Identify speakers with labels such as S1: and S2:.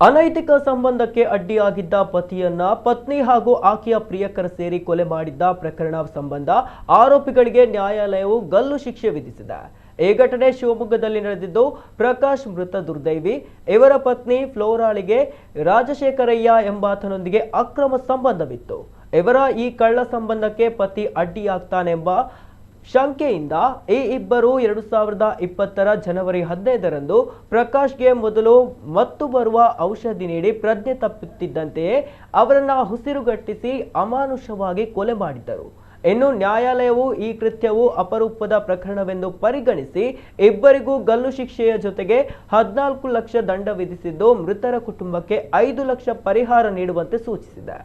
S1: ಅನೈತಿಕ ಸಂಬಂಧಕ್ಕೆ ಅಡ್ಡಿಯಾಗಿದ್ದ ಪತಿಯನ್ನ ಪತ್ನಿ ಹಾಗೂ ಆಕೆಯ ಪ್ರಿಯಕರ ಸೇರಿ ಕೊಲೆ ಮಾಡಿದ್ದ ಪ್ರಕರಣ ಸಂಬಂಧ ಆರೋಪಿಗಳಿಗೆ ನ್ಯಾಯಾಲಯವು ಗಲ್ಲು ಶಿಕ್ಷೆ ವಿಧಿಸಿದೆ. ಈ ಘಟನೆ ಶಿವಮೊಗ್ಗದಲ್ಲಿ ನಡೆದಿದ್ದು, ಪ್ರಕಾಶ್ ಮೃತ ದುರ್ದೈವಿ. ಇವರ ಪತ್ನಿ ಫ್ಲೋರಾಳಿಗೆ ರಾಜಶೇಖರಯ್ಯ ಎಂಬಾತನೊಂದಿಗೆ ಅಕ್ರಮ ಸಂಬಂಧವಿತ್ತು. ಇವರ ಈ ಕಳ್ಳ ಸಂಬಂಧಕ್ಕೆ ಪತಿ ಅಡ್ಡಿಯಾಗ್ತಾನೆಂಬ ಶಂಕೆಯಿಂದ ಈ ಇಬ್ಬರು 2020ರ ಜನವರಿ 15ರಂದು ಪ್ರಕಾಶ್ಗೆ ಮೊದಲು ಮತ್ತು ಬರುವ ಔಷಧಿ ನೀಡಿ ಪ್ರಜ್ಞೆ ತಪ್ಪುತ್ತಿದ್ದಂತೆಯೇ ಅವರನ್ನು ಉಸಿರುಗಟ್ಟಿಸಿ ಅಮಾನುಷವಾಗಿ ಕೊಲೆ ಮಾಡಿದ್ದರು. ಇನ್ನು ನ್ಯಾಯಾಲಯವು ಈ ಕೃತ್ಯವು ಅಪರೂಪದ ಪ್ರಕರಣವೆಂದು ಪರಿಗಣಿಸಿ ಇಬ್ಬರಿಗೂ ಗಲ್ಲು ಶಿಕ್ಷೆಯ ಜೊತೆಗೆ 14 ಲಕ್ಷ ದಂಡ ವಿಧಿಸಿದ್ದು, ಮೃತರ ಕುಟುಂಬಕ್ಕೆ 5 ಲಕ್ಷ ಪರಿಹಾರ ನೀಡುವಂತೆ ಸೂಚಿಸಿದೆ.